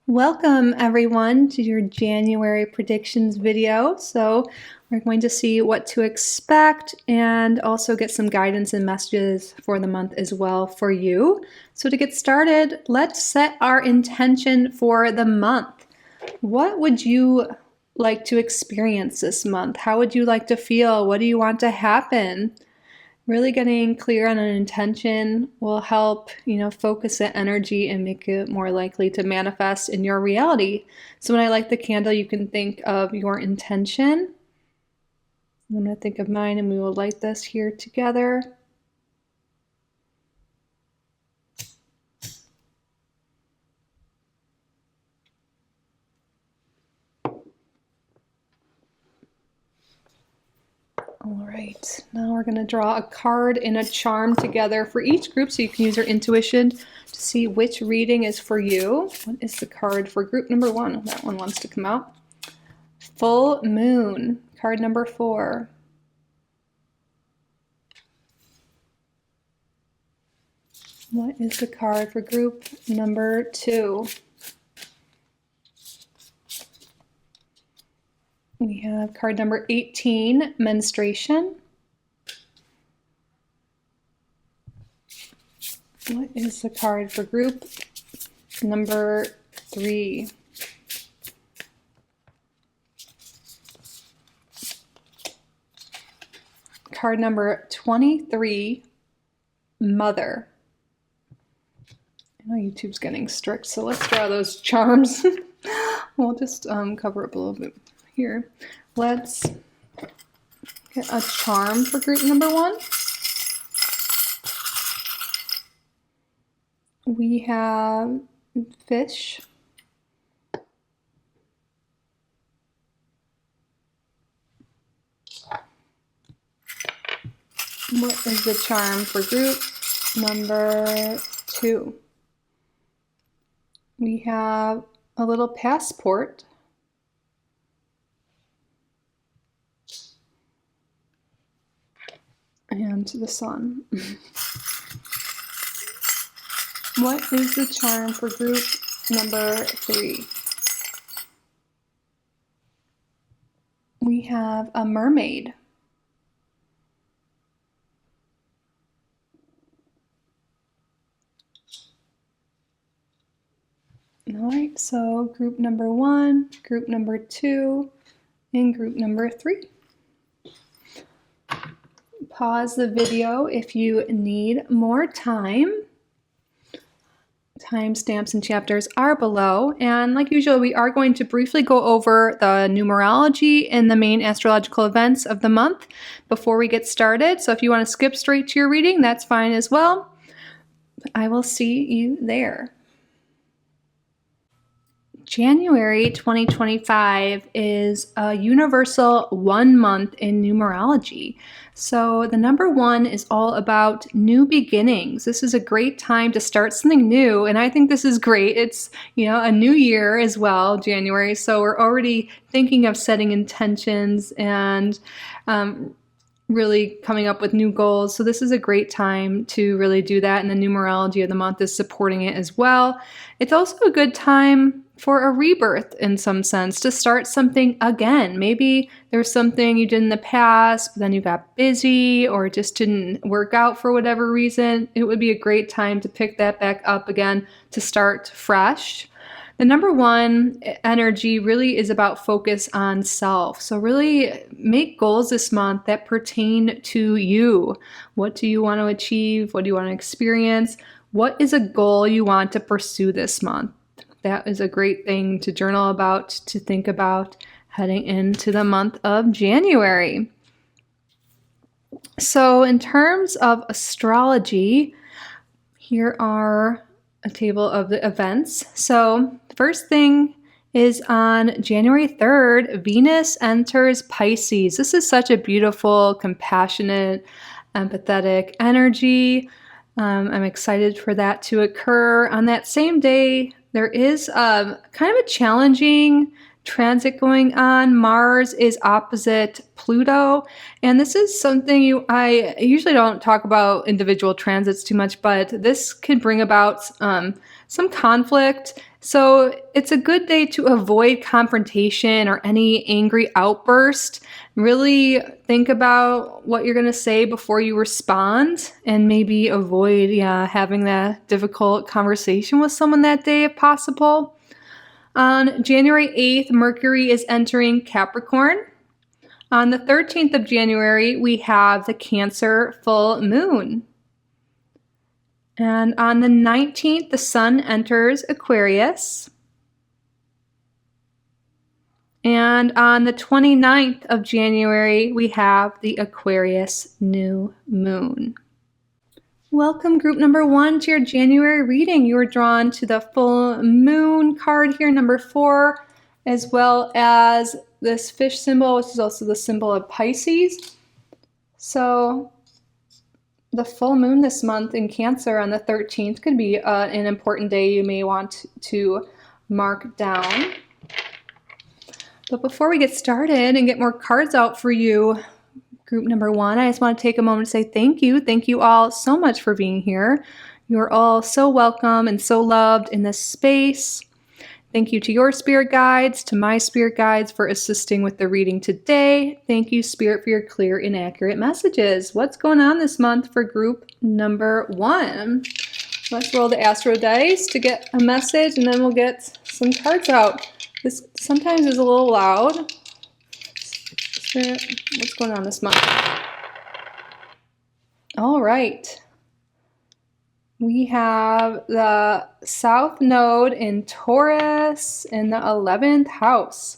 Welcome everyone to your January predictions video. So we're going to see what to expect and also get some guidance and messages for the month as well for you. So to get started, let's set our intention for the month. What would you like to experience this month? How would you like to feel? What do you want to happen? Really getting clear on an intention will help, focus that energy and make it more likely to manifest in your reality. So when I light the candle, you can think of your intention. I'm going to think of mine and we will light this here together. All right, now we're going to draw a card and a charm together for each group so you can use your intuition to see which reading is for you. What is the card for group number 1? That one wants to come out. Full Moon, card number 4. What is the card for group number 2? We have card number 18, Menstruation. What is the card for group number 3? Card number 23, Mother. I know YouTube's getting strict, so let's draw those charms. We'll just cover up a little bit here. Let's get a charm for group number 1. We have Fish. What is the charm for group number 2? We have a little passport. And the Sun. What is the charm for group number 3? We have a mermaid. All right, so group number 1, group number 2, and group number 3. Pause the video if you need more time. Timestamps and chapters are below, and like usual, we are going to briefly go over the numerology and the main astrological events of the month before we get started. So if you want to skip straight to your reading, that's fine as well. I will see you there. January 2025 is a universal 1 month in numerology. So the number 1 is all about new beginnings. This is a great time to start something new, and I think this is great. It's, a new year as well, January, so we're already thinking of setting intentions and really coming up with new goals. So this is a great time to really do that, and the numerology of the month is supporting it as well. It's also a good time for a rebirth in some sense, to start something again. Maybe there's something you did in the past, but then you got busy or it just didn't work out for whatever reason. It would be a great time to pick that back up again, to start fresh. The number 1 energy really is about focus on self. So really make goals this month that pertain to you. What do you want to achieve? What do you want to experience? What is a goal you want to pursue this month? That is a great thing to journal about, to think about heading into the month of January. So in terms of astrology, here are a table of the events. So the first thing is on January 3rd, Venus enters Pisces. This is such a beautiful, compassionate, empathetic energy. I'm excited for that to occur. On that same day, there is kind of a challenging transit going on. Mars is opposite Pluto, and this is something I usually don't talk about individual transits too much, but this could bring about some conflict, So it's a good day to avoid confrontation or any angry outburst. Really think about what you're going to say before you respond, and maybe avoid having that difficult conversation with someone that day if possible. On January 8th, Mercury is entering Capricorn. On the 13th of January, we have the Cancer full moon. And on the 19th, the Sun enters Aquarius. And on the 29th of January, we have the Aquarius new moon. Welcome, group number 1, to your January reading. You are drawn to the full moon card here, number 4, as well as this fish symbol, which is also the symbol of Pisces. So the full moon this month in Cancer on the 13th could be an important day you may want to mark down. But before we get started and get more cards out for you, group number 1, I just want to take a moment to say thank you. Thank you all so much for being here. You're all so welcome and so loved in this space. Thank you to your spirit guides, to my spirit guides for assisting with the reading today. Thank you, Spirit, for your clear and accurate messages. What's going on this month for group number 1? Let's roll the Astro dice to get a message, and then we'll get some cards out. This sometimes is a little loud. Spirit, what's going on this month? All right. We have the South Node in Taurus in the 11th house.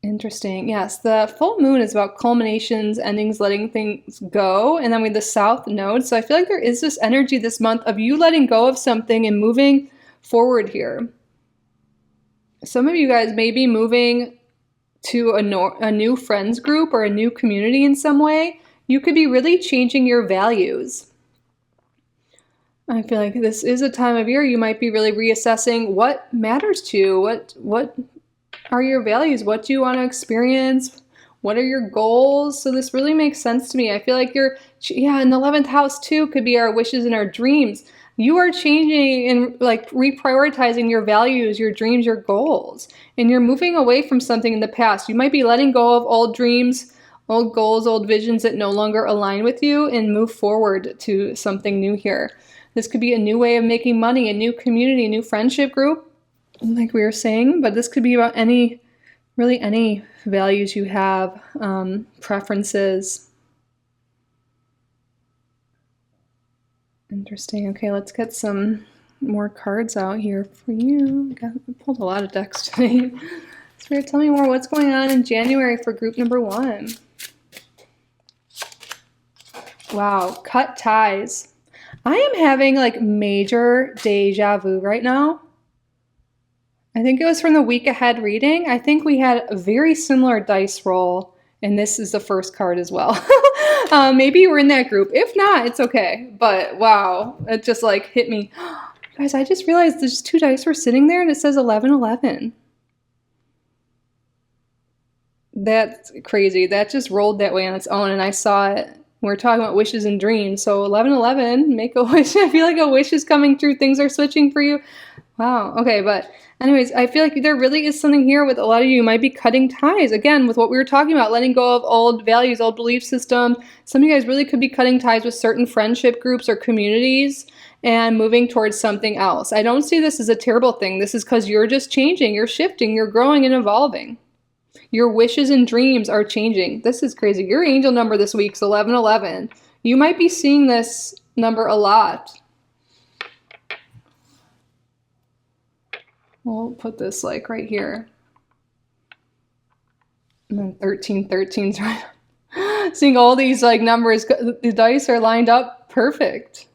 Interesting. Yes, the full moon is about culminations, endings, letting things go. And then we have the South Node. So I feel like there is this energy this month of you letting go of something and moving forward here. Some of you guys may be moving to a new friends group or a new community in some way. You could be really changing your values. I feel like this is a time of year you might be really reassessing what matters to you. What are your values? What do you want to experience? What are your goals? So this really makes sense to me. I feel like you're, in the 11th house too could be our wishes and our dreams. You are changing and like reprioritizing your values, your dreams, your goals. And you're moving away from something in the past. You might be letting go of old dreams, old goals, old visions that no longer align with you, and move forward to something new here. This could be a new way of making money, a new community, a new friendship group, like we were saying, but this could be about any values you have, preferences. Interesting. Okay, let's get some more cards out here for you. I pulled a lot of decks today. Spirit, tell me more. What's going on in January for group number 1? Wow, cut ties. I am having like major deja vu right now. I think it was from the week ahead reading. I think we had a very similar dice roll, and this is the first card as well. Maybe you were in that group. If not, it's okay. But wow, it just like hit me. Guys, I just realized there's 2 dice were sitting there and it says 1111. That's crazy. That just rolled that way on its own, and I saw it. We're talking about wishes and dreams. So 1111, make a wish. I feel like a wish is coming true. Things are switching for you. Wow. Okay, but anyways, I feel like there really is something here with a lot of you might be cutting ties. Again, with what we were talking about, letting go of old values, old belief systems. Some of you guys really could be cutting ties with certain friendship groups or communities and moving towards something else. I don't see this as a terrible thing. This is because you're just changing, you're shifting, you're growing and evolving. Your wishes and dreams are changing. This is crazy. Your angel number this week is 1111. You might be seeing this number a lot. We'll put this like right here. And then 1313's right. Seeing all these like numbers, the dice are lined up perfect.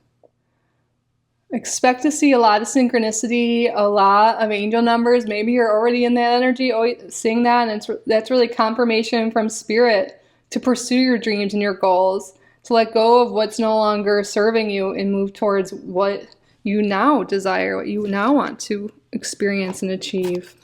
Expect to see a lot of synchronicity, a lot of angel numbers. Maybe you're already in that energy, seeing that, and that's really confirmation from Spirit to pursue your dreams and your goals, to let go of what's no longer serving you and move towards what you now desire, what you now want to experience and achieve.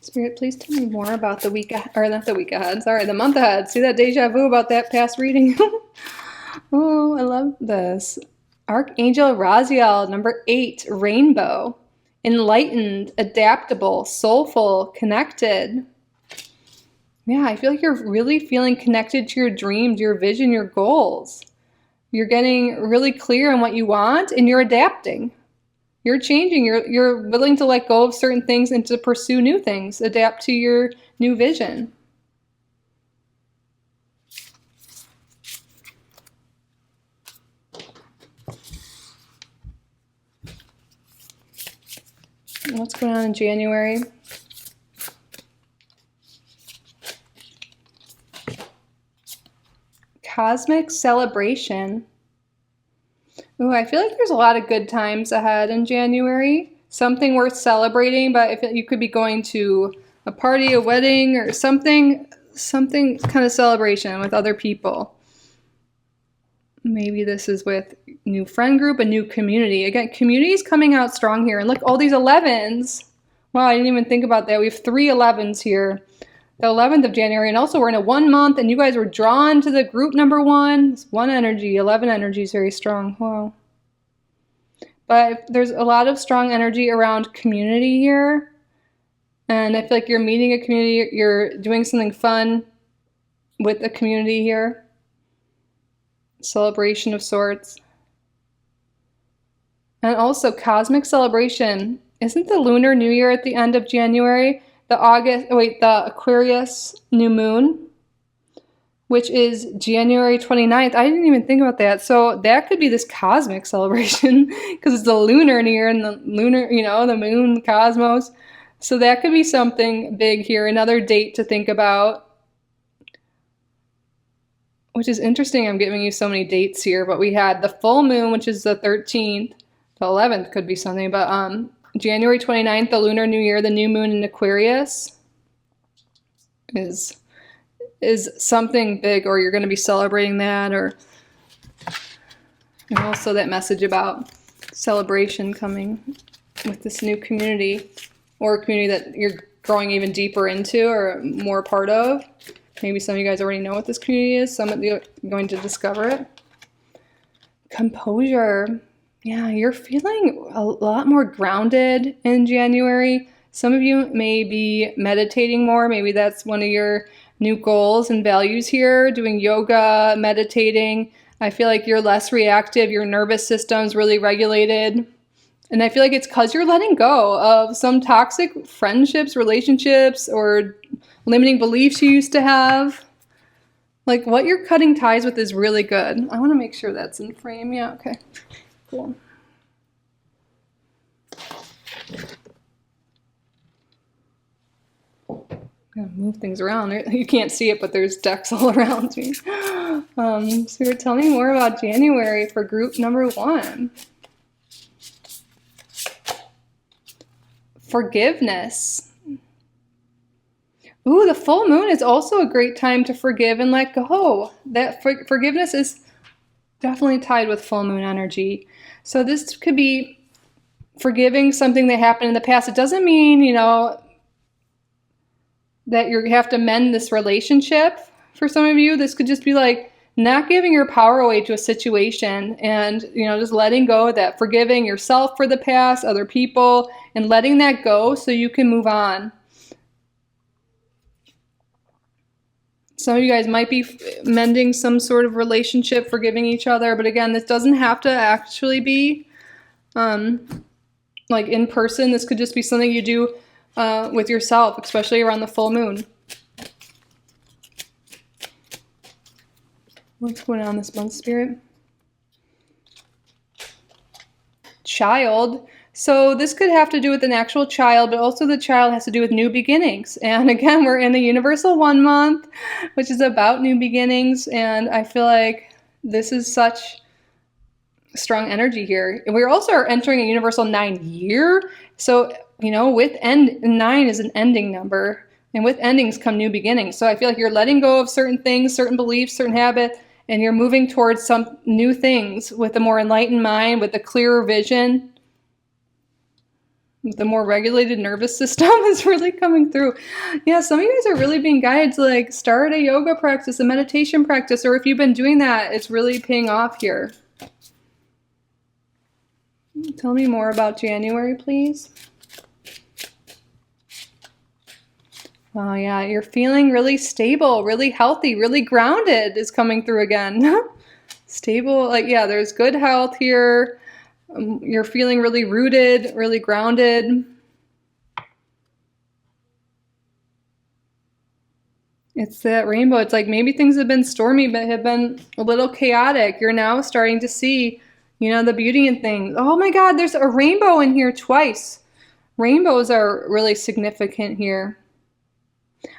Spirit, please tell me more about the week, or not the week ahead, sorry, the month ahead. See that deja vu about that past reading? Oh, I love this. Archangel Raziel, number 8, Rainbow. Enlightened, adaptable, soulful, connected. Yeah, I feel like you're really feeling connected to your dreams, your vision, your goals. You're getting really clear on what you want and you're adapting. You're changing. You're willing to let go of certain things and to pursue new things, adapt to your new vision. What's going on in January? Cosmic celebration. Ooh, I feel like there's a lot of good times ahead in January. Something worth celebrating, but if you could be going to a party, a wedding, or something kind of celebration with other people. Maybe this is with new friend group, a new community. Again, community is coming out strong here. And look, all these 11s. Wow, I didn't even think about that. We have 3 11s here. The 11th of January, and also we're in a 1 month, and you guys were drawn to the group number 1. It's 1 energy, 11 energy is very strong. Wow. But there's a lot of strong energy around community here, and I feel like you're meeting a community, you're doing something fun with a community here. Celebration of sorts. And also cosmic celebration. Isn't the Lunar New Year at the end of January? The Aquarius new moon, which is January 29th. I didn't even think about that. So that could be this cosmic celebration because it's the Lunar New Year and the lunar, the moon, the cosmos. So that could be something big here. Another date to think about, which is interesting. I'm giving you so many dates here, but we had the full moon, which is the 13th. The 11th could be something, but January 29th, the Lunar New Year, the new moon in Aquarius is something big, or you're going to be celebrating that, and also that message about celebration coming with this new community, or a community that you're growing even deeper into or more part of. Maybe some of you guys already know what this community is. Some of you are going to discover it. Composure. Yeah, you're feeling a lot more grounded in January. Some of you may be meditating more. Maybe that's one of your new goals and values here, doing yoga, meditating. I feel like you're less reactive. Your nervous system's really regulated. And I feel like it's because you're letting go of some toxic friendships, relationships, or limiting beliefs you used to have. Like what you're cutting ties with is really good. I want to make sure that's in frame. Yeah, okay. Cool. I'm gonna move things around. You can't see it, but there's decks all around me. So you're telling me more about January for group number 1. Forgiveness. Ooh, the full moon is also a great time to forgive and let go. That forgiveness is definitely tied with full moon energy. So this could be forgiving something that happened in the past. It doesn't mean, that you have to mend this relationship. For some of you, this could just be like not giving your power away to a situation and, just letting go of that, forgiving yourself for the past, other people, and letting that go so you can move on. Some of you guys might be mending some sort of relationship, forgiving each other. But again, this doesn't have to actually be like in person. This could just be something you do with yourself, especially around the full moon. What's going on this month, Spirit? Child. So this could have to do with an actual child, but also the child has to do with new beginnings. And again, we're in the Universal 1 month, which is about new beginnings. And I feel like this is such strong energy here. And we're also entering a Universal 9 year. So, with 9 is an ending number. And with endings come new beginnings. So I feel like you're letting go of certain things, certain beliefs, certain habits, and you're moving towards some new things with a more enlightened mind, with a clearer vision. The more regulated nervous system is really coming through. Yeah, some of you guys are really being guided to like start a yoga practice, a meditation practice, or if you've been doing that, it's really paying off here. Tell me more about January, please. Oh yeah, you're feeling really stable, really healthy, really grounded is coming through again. Stable, like, yeah, there's good health here. You're feeling really rooted, really grounded. It's that rainbow. It's like maybe things have been stormy, but have been a little chaotic. You're now starting to see, you know, the beauty in things. Oh my God, there's a rainbow in here twice. Rainbows are really significant here.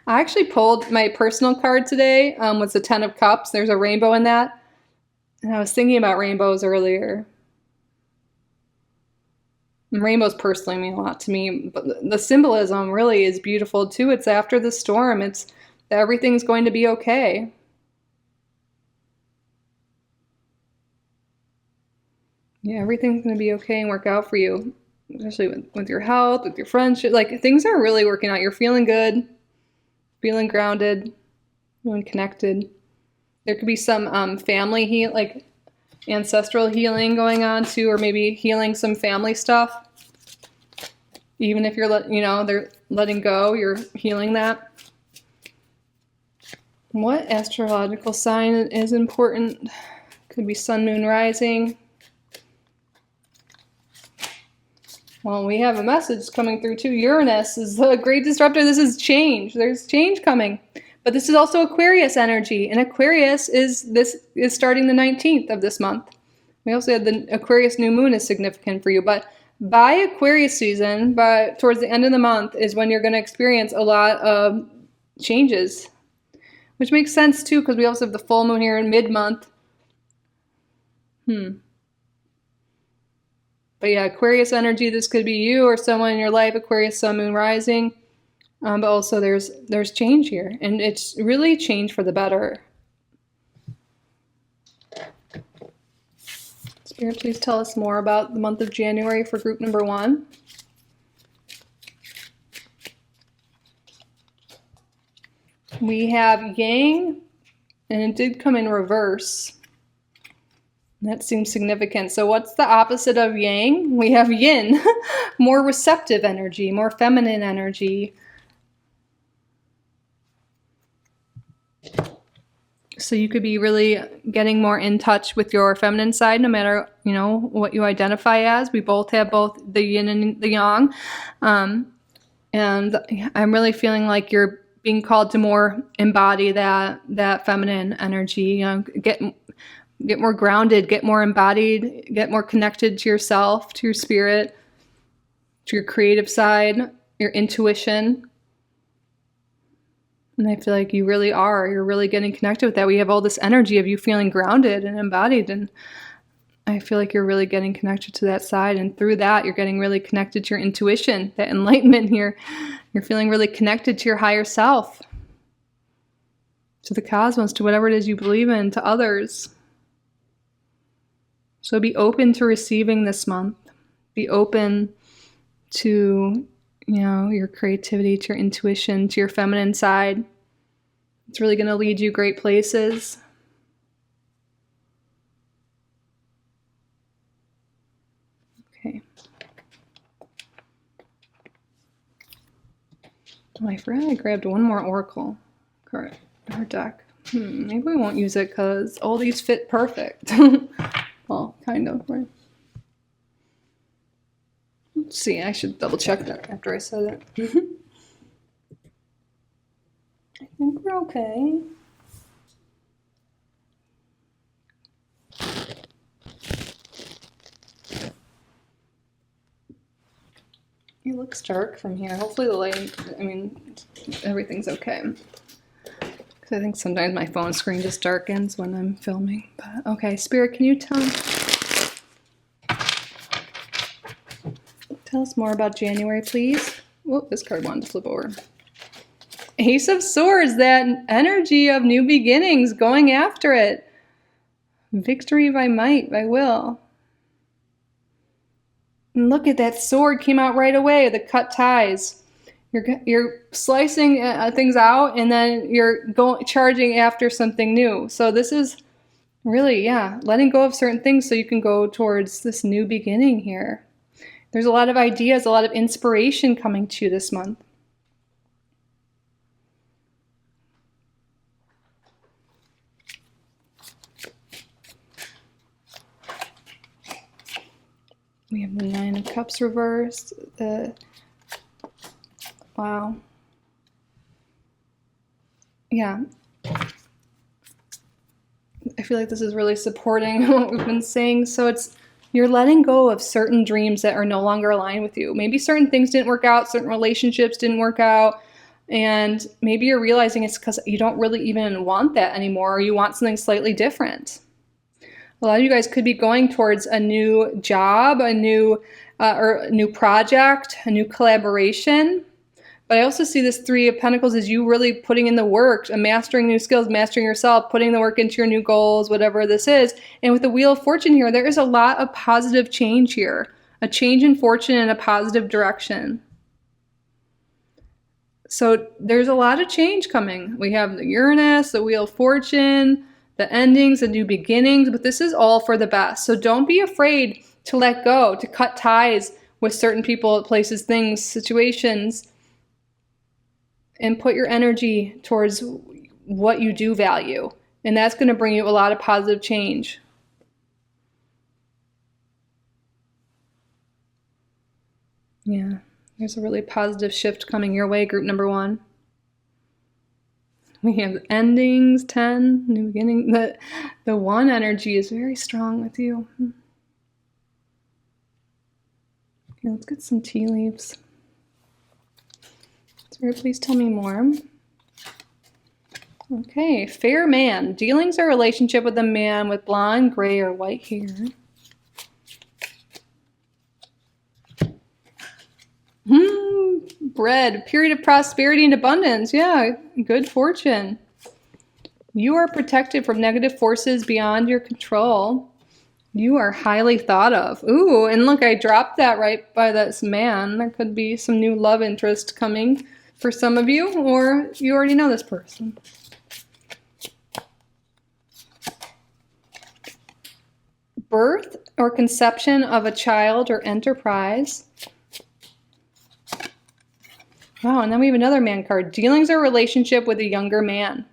I actually pulled my personal card today, was the 10 of Cups. There's a rainbow in that. And I was thinking about rainbows earlier. And rainbows personally mean a lot to me, but the symbolism really is beautiful too. It's after the storm. It's that everything's going to be okay. Yeah, everything's going to be okay and work out for you, especially with your health, with your friendship. Like, things are really working out. You're feeling good, feeling grounded, feeling connected. There could be some family heal, like ancestral healing going on too, or maybe healing some family stuff. Even if you're, they're letting go, you're healing that. What astrological sign is important? Could be sun, moon, rising. Well, we have a message coming through too. Uranus is the great disruptor. This is change. There's change coming. But this is also Aquarius energy. And Aquarius is starting the 19th of this month. We also had the Aquarius new moon is significant for you. But by Aquarius season, towards the end of the month, is when you're going to experience a lot of changes. Which makes sense too, because we also have the full moon here in mid-month. But yeah, Aquarius energy, this could be you or someone in your life, Aquarius, sun, moon, rising. But also there's change here, and it's really change for the better. Spirit, please tell us more about the month of January for group number 1. We have Yang, and it did come in reverse. That seems significant. So what's the opposite of Yang? We have Yin, more receptive energy, more feminine energy. So you could be really getting more in touch with your feminine side, no matter, what you identify as. We both have both the yin and the yang. And I'm really feeling like you're being called to more embody that feminine energy, get more grounded, get more embodied, get more connected to yourself, to your spirit, to your creative side, your intuition. And I feel like you really are. You're really getting connected with that. We have all this energy of you feeling grounded and embodied. And I feel like you're really getting connected to that side. And through that, you're getting really connected to your intuition, that enlightenment here. You're feeling really connected to your higher self, to the cosmos, to whatever it is you believe in, to others. So be open to receiving this month. Be open to your creativity, to your intuition, to your feminine side. It's really going to lead you great places. Okay. Oh, I forgot I grabbed one more oracle card in her deck. Maybe we won't use it because all these fit perfect. Well, kind of, right? Let's see, I should double check that after I said it. I think we're okay. It looks dark from here. Hopefully the lighting, everything's okay. Because I think sometimes my phone screen just darkens when I'm filming. But okay, Spirit, can you tell us more about January, please? Whoop, this card wanted to flip over. Ace of Swords, that energy of new beginnings, going after it. Victory by might, by will. And look at that sword came out right away, the cut ties. You're slicing things out, and then you're charging after something new. So this is really, yeah, letting go of certain things so you can go towards this new beginning here. There's a lot of ideas, a lot of inspiration coming to you this month. We have the Nine of Cups reversed. Wow. Yeah. I feel like this is really supporting what we've been saying. So you're letting go of certain dreams that are no longer aligned with you. Maybe certain things didn't work out, certain relationships didn't work out, and maybe you're realizing it's because you don't really even want that anymore, or you want something slightly different. A lot of you guys could be going towards a new job, a new project, a new collaboration. But I also see this Three of Pentacles as you really putting in the work, mastering new skills, mastering yourself, putting the work into your new goals, whatever this is. And with the Wheel of Fortune here, there is a lot of positive change here. A change in fortune in a positive direction. So there's a lot of change coming. We have the Uranus, the Wheel of Fortune, the endings, the new beginnings, but this is all for the best. So don't be afraid to let go, to cut ties with certain people, places, things, situations, and put your energy towards what you do value. And that's going to bring you a lot of positive change. Yeah, there's a really positive shift coming your way, group number 1. We have endings, 10, new beginning. The 1 energy is very strong with you. Okay, let's get some tea leaves. Spirit, please tell me more. Okay, fair man. Dealings or relationship with a man with blonde, gray, or white hair. Bread, period of prosperity and abundance. Yeah, good fortune. You are protected from negative forces beyond your control. You are highly thought of. Ooh, and look, I dropped that right by this man. There could be some new love interest coming for some of you, or you already know this person. Birth or conception of a child or enterprise. Wow, and then we have another man card. Dealings or relationship with a younger man.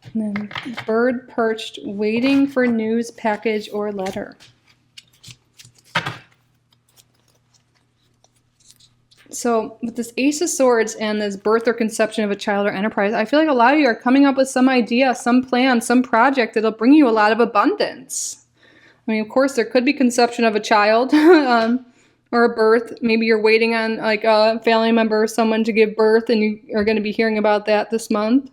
And then bird perched, waiting for news, package, or letter. So with this Ace of Swords and this birth or conception of a child or enterprise, I feel like a lot of you are coming up with some idea, some plan, some project that'll bring you a lot of abundance. I mean, of course, there could be conception of a child or a birth. Maybe you're waiting on like a family member or someone to give birth, and you are going to be hearing about that this month.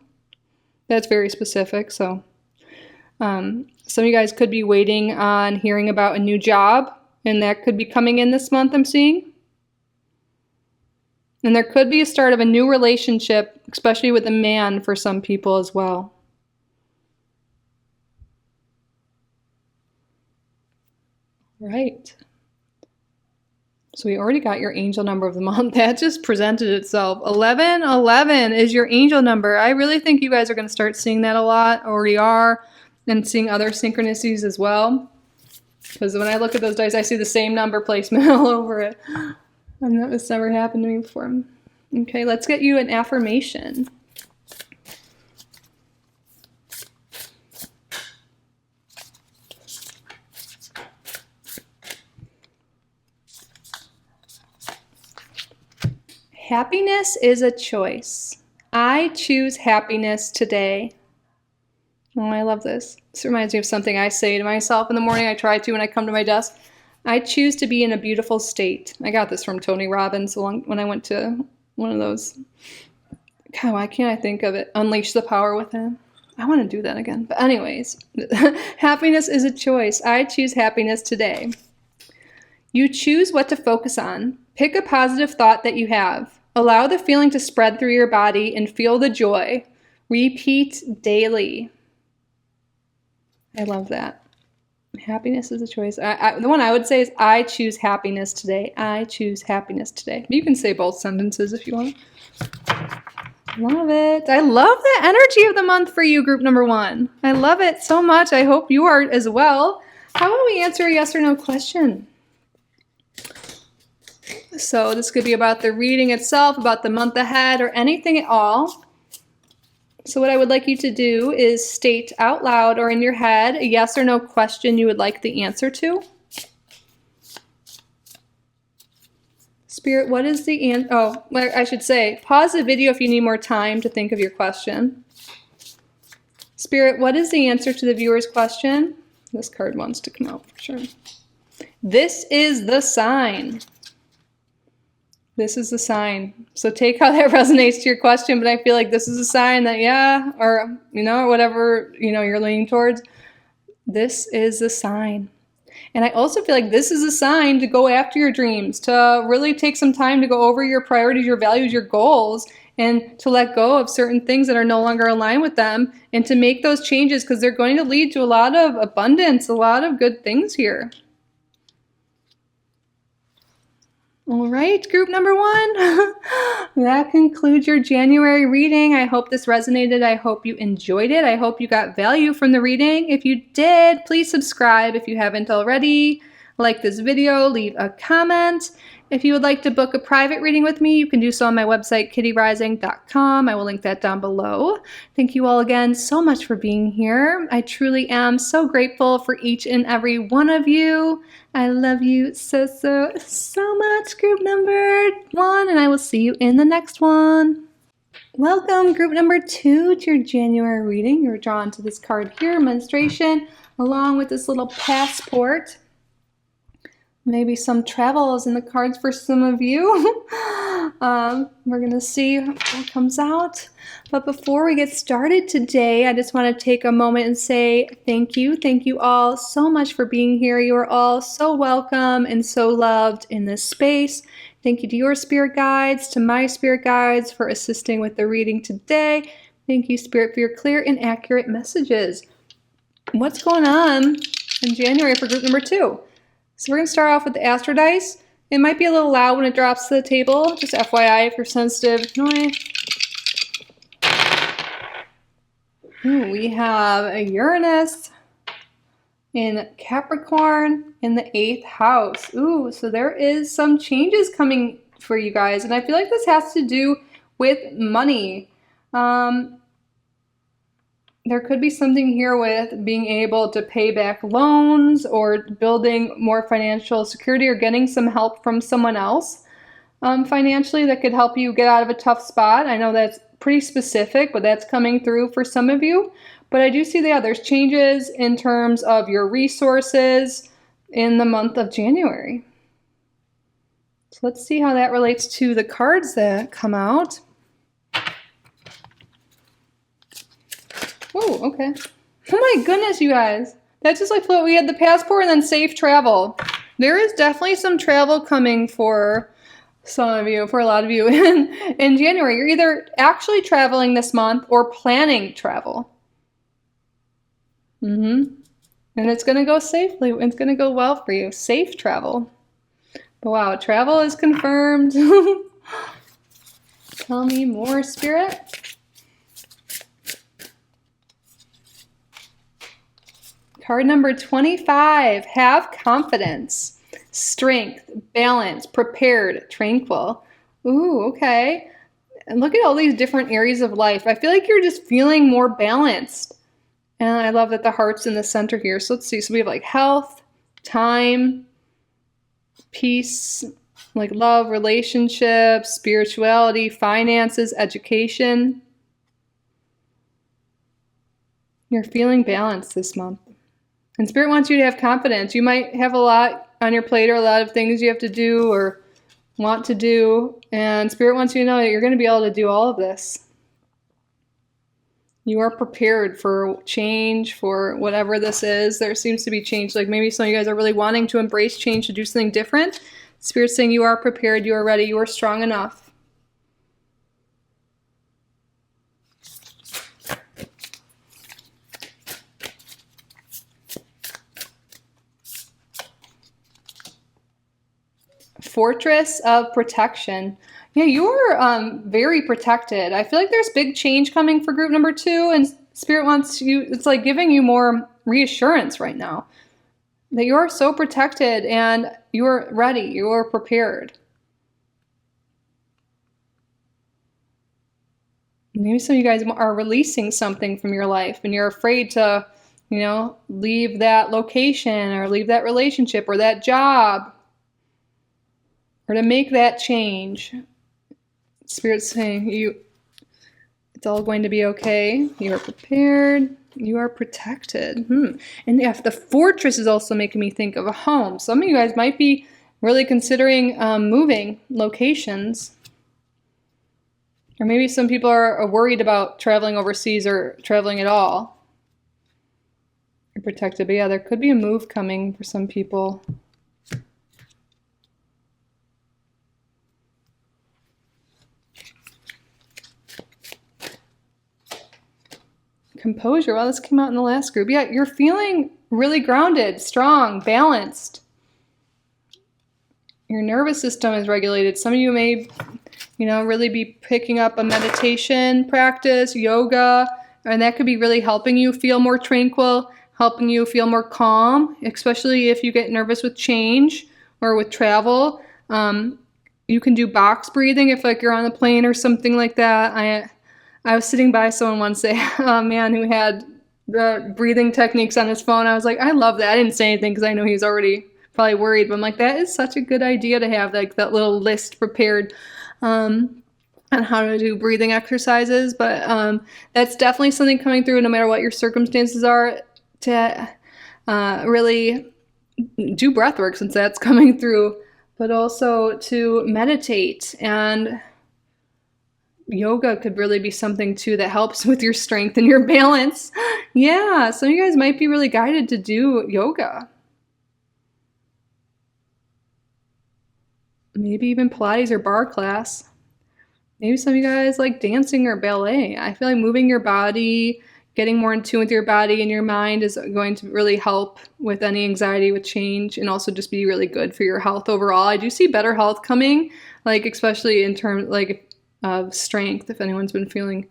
That's very specific. So some of you guys could be waiting on hearing about a new job, and that could be coming in this month, I'm seeing. And there could be a start of a new relationship, especially with a man for some people as well. Right. So we already got your angel number of the month. That just presented itself. 1111 is your angel number. I really think you guys are going to start seeing that a lot, already are, and seeing other synchronicities as well. Because when I look at those dice, I see the same number placement all over it. This never happened to me before. Okay, let's get you an affirmation. Happiness is a choice. I choose happiness today. Oh, I love this. This reminds me of something I say to myself in the morning. I try to when I come to my desk. I choose to be in a beautiful state. I got this from Tony Robbins when I went to one of those. God, why can't I think of it? Unleash the Power Within. I want to do that again. But anyways, happiness is a choice. I choose happiness today. You choose what to focus on. Pick a positive thought that you have. Allow the feeling to spread through your body and feel the joy. Repeat daily. I love that. Happiness is a choice. The one I would say is I choose happiness today. I choose happiness today. You can say both sentences if you want. Love it. I love the energy of the month for you, group number 1. I love it so much. I hope you are as well. How about we answer a yes or no question? So this could be about the reading itself, about the month ahead, or anything at all. So what I would like you to do is state out loud or in your head a yes or no question you would like the answer to. Spirit, what is the answer? Oh, I should say, pause the video if you need more time to think of your question. Spirit, what is the answer to the viewer's question? This card wants to come out for sure. This is the sign. This is the sign. So take how that resonates to your question, but I feel like this is a sign that, yeah, or, or whatever, you're leaning towards. This is the sign. And I also feel like this is a sign to go after your dreams, to really take some time to go over your priorities, your values, your goals, and to let go of certain things that are no longer aligned with them, and to make those changes because they're going to lead to a lot of abundance, a lot of good things here. All right, group number 1. That concludes your January reading. I hope this resonated. I hope you enjoyed it. I hope you got value from the reading. If you did, please subscribe if you haven't already. Like this video, leave a comment. If you would like to book a private reading with me, you can do so on my website, kittyoutsidethebox.com. I will link that down below. Thank you all again so much for being here. I truly am so grateful for each and every one of you. I love you so much, group number 1, and I will see you in the next one. Welcome, group number 2, to your January reading. You're drawn to this card here, Menstruation, along with this little passport. Maybe some travels in the cards for some of you. We're going to see what comes out. But before we get started today, I just want to take a moment and say thank you. Thank you all so much for being here. You are all so welcome and so loved in this space. Thank you to your spirit guides, to my spirit guides for assisting with the reading today. Thank you, Spirit, for your clear and accurate messages. What's going on in January for group number 2? So we're going to start off with the Astro Dice. It might be a little loud when it drops to the table, just FYI if you're sensitive to noise. Ooh, we have a Uranus in Capricorn in the 8th house. Ooh, so there is some changes coming for you guys, and I feel like this has to do with money. There could be something here with being able to pay back loans or building more financial security or getting some help from someone else financially that could help you get out of a tough spot. I know that's pretty specific, but that's coming through for some of you. But I do see that there's changes in terms of your resources in the month of January. So let's see how that relates to the cards that come out. Oh, okay. Oh my goodness, you guys. That's just like we had the passport and then safe travel. There is definitely some travel coming for some of you, for a lot of you in January. You're either actually traveling this month or planning travel. And it's going to go safely. It's going to go well for you. Safe travel. But wow, travel is confirmed. Tell me more, Spirit. Card number 25, have confidence, strength, balance, prepared, tranquil. Ooh, okay. And look at all these different areas of life. I feel like you're just feeling more balanced. And I love that the heart's in the center here. So let's see. So we have like health, time, peace, like love, relationships, spirituality, finances, education. You're feeling balanced this month. And Spirit wants you to have confidence. You might have a lot on your plate or a lot of things you have to do or want to do. And Spirit wants you to know that you're going to be able to do all of this. You are prepared for change, for whatever this is. There seems to be change. Like maybe some of you guys are really wanting to embrace change, to do something different. Spirit's saying you are prepared, you are ready, you are strong enough. fortress of protection. Yeah, you are very protected. I feel like there's big change coming for group number 2, and Spirit wants you, it's like giving you more reassurance right now that you are so protected and you're ready, you are prepared. Maybe some of you guys are releasing something from your life and you're afraid to, leave that location or leave that relationship or that job or to make that change. Spirit's saying it's all going to be okay. You are prepared. You are protected. And if the fortress is also making me think of a home. Some of you guys might be really considering moving locations. Or maybe some people are worried about traveling overseas or traveling at all. You're protected. But yeah, there could be a move coming for some people. Composure. Well, this came out in the last group. Yeah, you're feeling really grounded, strong, balanced. Your nervous system is regulated. Some of you may, really be picking up a meditation practice, yoga, and that could be really helping you feel more tranquil, helping you feel more calm, especially if you get nervous with change or with travel. You can do box breathing if you're on the plane or something like that. I was sitting by someone once, a man who had the breathing techniques on his phone. I was like, I love that. I didn't say anything because I know he's already probably worried, but I'm like, that is such a good idea to have that little list prepared on how to do breathing exercises. But that's definitely something coming through no matter what your circumstances are, to really do breath work since that's coming through, but also to meditate. And yoga could really be something too that helps with your strength and your balance. Yeah, some of you guys might be really guided to do yoga. Maybe even Pilates or bar class. Maybe some of you guys like dancing or ballet. I feel like moving your body, getting more in tune with your body and your mind is going to really help with any anxiety with change and also just be really good for your health overall. I do see better health coming, especially in terms of strength, if anyone's been feeling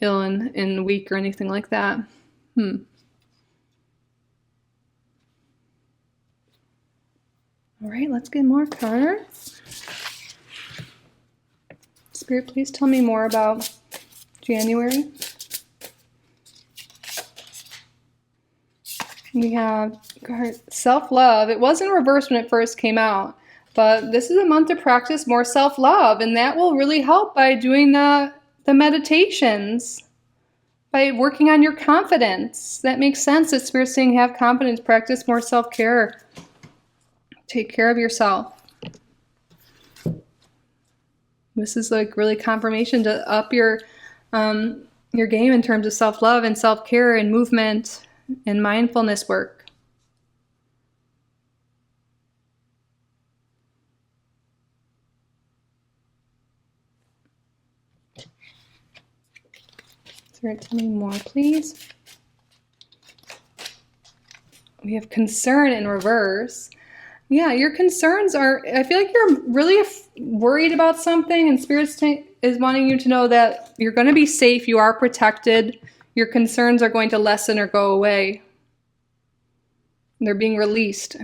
ill and weak or anything like that. All right, let's get more cards. Spirit, please tell me more about January. We have self-love. It was in reverse when it first came out. But this is a month to practice more self-love, and that will really help by doing the meditations, by working on your confidence. That makes sense that Spirit's saying have confidence, practice more self-care. Take care of yourself. This is really confirmation to up your game in terms of self-love and self-care and movement and mindfulness work. Spirit, tell me more, please. We have concern in reverse. Yeah, your concerns are, I feel like you're really worried about something, and Spirit is wanting you to know that you're going to be safe, you are protected, your concerns are going to lessen or go away. They're being released.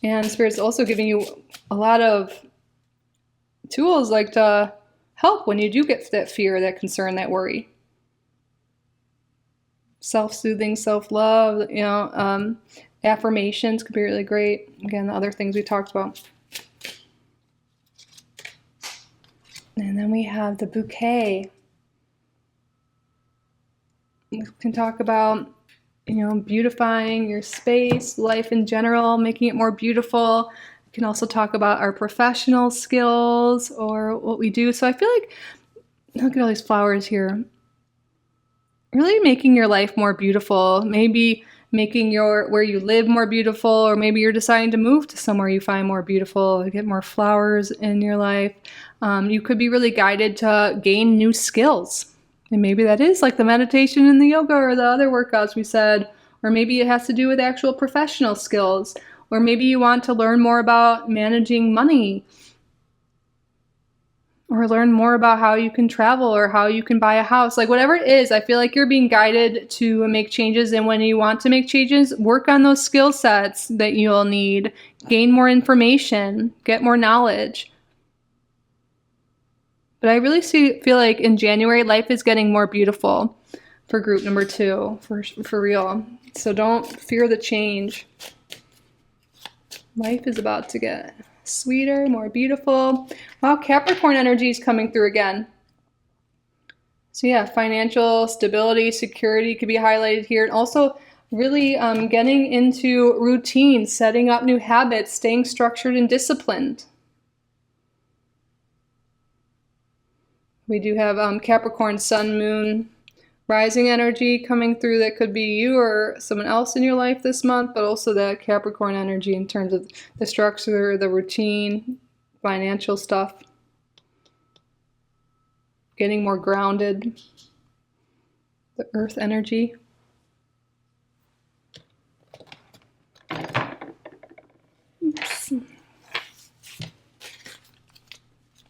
And Spirit's also giving you a lot of tools to help when you do get that fear, that concern, that worry. Self-soothing, self-love, affirmations could be really great. Again, the other things we talked about. And then we have the bouquet. We can talk about beautifying your space, life in general, making it more beautiful. We can also talk about our professional skills or what we do. So I feel like, look at all these flowers here. Really making your life more beautiful. Maybe making where you live more beautiful, or maybe you're deciding to move to somewhere you find more beautiful, get more flowers in your life. You could be really guided to gain new skills. And maybe that is like the meditation and the yoga or the other workouts we said. Or maybe it has to do with actual professional skills. Or maybe you want to learn more about managing money. Or learn more about how you can travel or how you can buy a house. Like whatever it is, I feel like you're being guided to make changes. And when you want to make changes, work on those skill sets that you'll need. Gain more information. Get more knowledge. But I really feel like in January, life is getting more beautiful for group number 2, for real. So don't fear the change. Life is about to get sweeter, more beautiful. Wow, Capricorn energy is coming through again. So yeah, financial stability, security could be highlighted here. And also really getting into routine, setting up new habits, staying structured and disciplined. We do have Capricorn, Sun, Moon, Rising energy coming through. That could be you or someone else in your life this month, but also that Capricorn energy in terms of the structure, the routine, financial stuff. Getting more grounded. The Earth energy. Oops.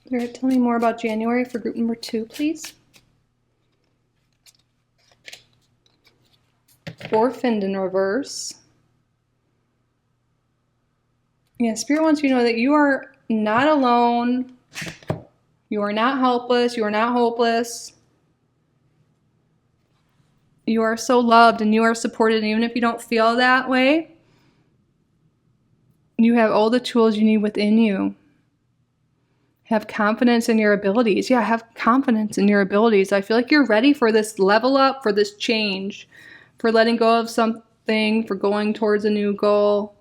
All right, tell me more about January for group number 2, please. Orphaned in reverse. Yeah, Spirit wants you to know that you are not alone. You are not helpless. You are not hopeless. You are so loved and you are supported. And even if you don't feel that way, you have all the tools you need within you. Have confidence in your abilities. Yeah, have confidence in your abilities. I feel like you're ready for this level up, for this change, for letting go of something, for going towards a new goal.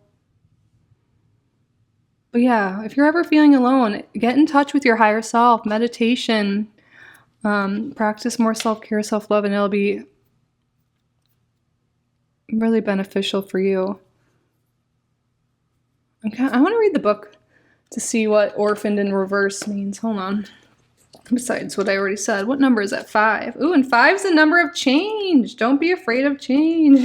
But yeah, if you're ever feeling alone, get in touch with your higher self. Meditation, practice more self-care, self-love, and it'll be really beneficial for you. Okay, I want to read the book to see what orphaned in reverse means. Hold on. Besides what I already said. What number is that? 5. Ooh, and 5 is the number of change. Don't be afraid of change.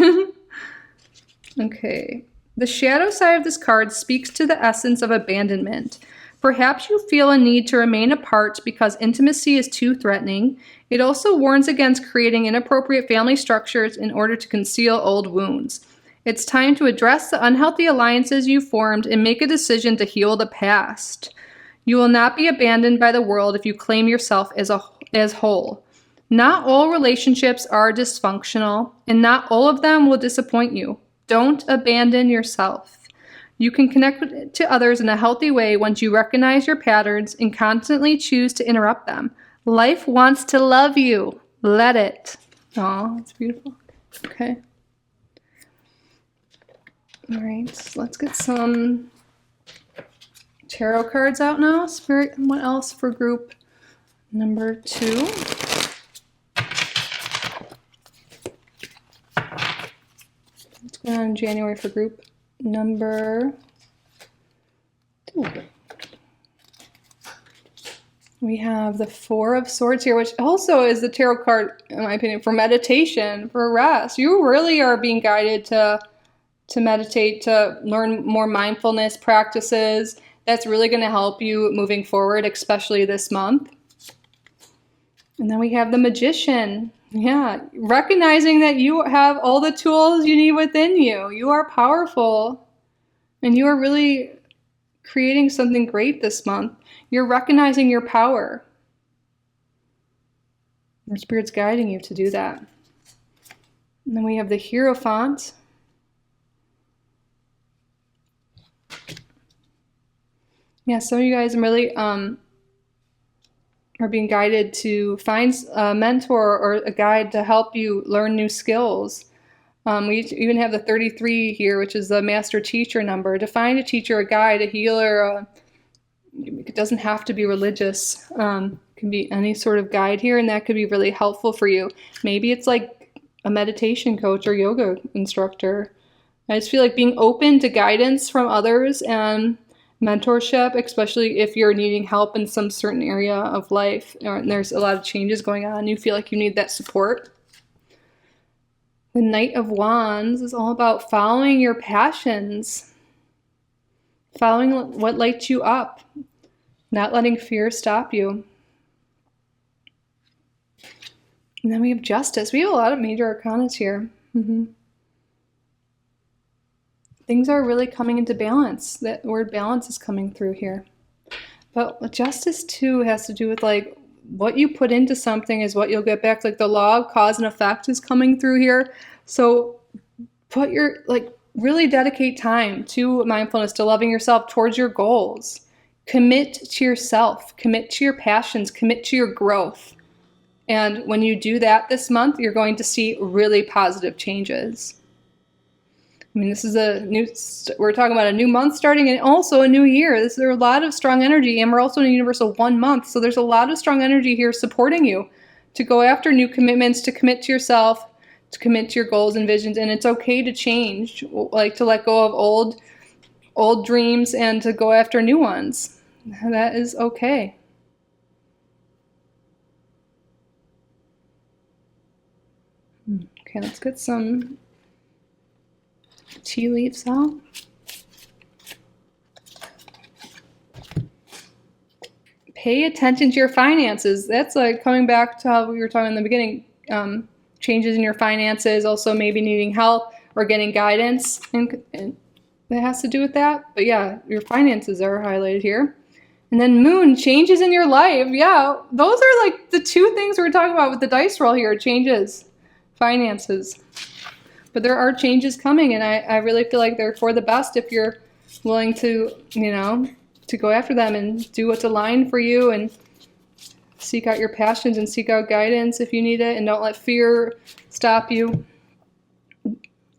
Okay. The shadow side of this card speaks to the essence of abandonment. Perhaps you feel a need to remain apart because intimacy is too threatening. It also warns against creating inappropriate family structures in order to conceal old wounds. It's time to address the unhealthy alliances you formed and make a decision to heal the past. You will not be abandoned by the world if you claim yourself as whole. Not all relationships are dysfunctional, and not all of them will disappoint you. Don't abandon yourself. You can connect to others in a healthy way once you recognize your patterns and constantly choose to interrupt them. Life wants to love you. Let it. Oh, that's beautiful. Okay. All right, so let's get some tarot cards out now. Spirit, what else for group number 2? What's going on in January for group number 2? We have the 4 of Swords here, which also is the tarot card, in my opinion, for meditation, for rest. You really are being guided to meditate, to learn more mindfulness practices. That's really going to help you moving forward, especially this month. And then we have the Magician. Yeah, recognizing that you have all the tools you need within you. You are powerful. And you are really creating something great this month. You're recognizing your power. Your Spirit's guiding you to do that. And then we have the Hierophant. Yeah, some of you guys really are being guided to find a mentor or a guide to help you learn new skills. We even have the 33 here, which is the master teacher number. To find a teacher, a guide, a healer. It doesn't have to be religious. It can be any sort of guide here, and that could be really helpful for you. Maybe it's like a meditation coach or yoga instructor. I just feel like being open to guidance from others and mentorship, especially if you're needing help in some certain area of life or there's a lot of changes going on. You feel like you need that support. The Knight of Wands is all about following your passions, following what lights you up, not letting fear stop you. And then we have Justice. We have a lot of major arcanas here. Things are really coming into balance. That word balance is coming through here. But Justice too has to do with like what you put into something is what you'll get back. Like the law of cause and effect is coming through here. So put your, like, really dedicate time to mindfulness, to loving yourself, towards your goals. Commit to yourself, commit to your passions, commit to your growth. And when you do that this month, you're going to see really positive changes. I mean, this is we're talking about a new month starting and also a new year. There's a lot of strong energy, and we're also in a universal 1 month. So there's a lot of strong energy here supporting you to go after new commitments, to commit to yourself, to commit to your goals and visions. And it's okay to change, like to let go of old dreams and to go after new ones. That is okay. Okay, let's get some tea leaves out. Pay attention to your finances. That's like coming back to how we were talking in the beginning. Changes in your finances, also maybe needing help or getting guidance, and that has to do with that. But yeah, your finances are highlighted here. And then Moon, changes in your life. Yeah, those are like the two things we're talking about with the dice roll here. Changes, finances. But there are changes coming, and I really feel like they're for the best if you're willing to, to go after them and do what's aligned for you and seek out your passions and seek out guidance if you need it, and don't let fear stop you.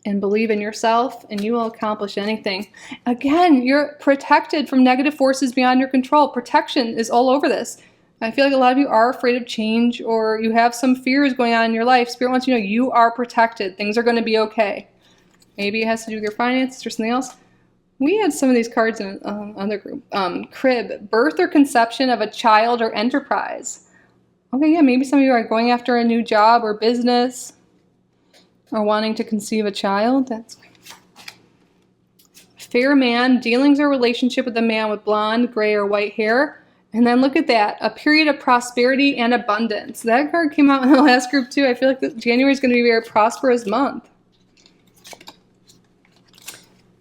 And believe in yourself, and you will accomplish anything. Again, you're protected from negative forces beyond your control. Protection is all over this. I feel like a lot of you are afraid of change, or you have some fears going on in your life. Spirit wants you to know you are protected. Things are going to be okay. Maybe it has to do with your finances or something else. We had some of these cards in another group. Crib, birth or conception of a child or enterprise. Okay, yeah, maybe some of you are going after a new job or business, or wanting to conceive a child. That's fair man, dealings or relationship with a man with blonde, gray, or white hair. And then look at that, a period of prosperity and abundance. That card came out in the last group too. I feel like January is going to be a very prosperous month.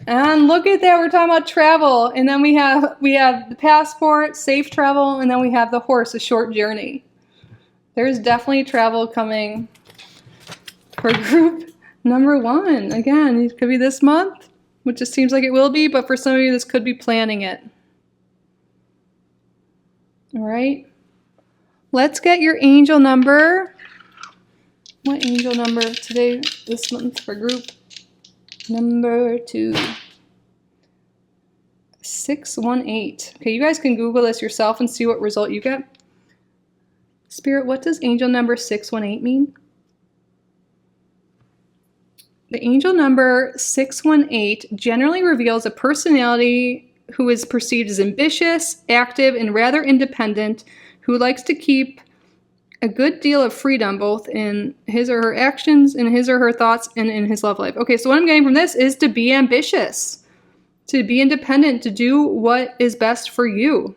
And look at that, we're talking about travel. And then we have the passport, safe travel, and then we have the horse, a short journey. There's definitely travel coming for group number 1. Again, it could be this month, which just seems like it will be, but for some of you, this could be planning it. All right. Let's get your angel number. What angel number today, this month for group number 2? 618. Okay, you guys can Google this yourself and see what result you get. Spirit, what does angel number 618 mean? The angel number 618 generally reveals a personality who is perceived as ambitious, active, and rather independent, who likes to keep a good deal of freedom both in his or her actions, in his or her thoughts, and in his love life. Okay, so what I'm getting from this is to be ambitious, to be independent, to do what is best for you,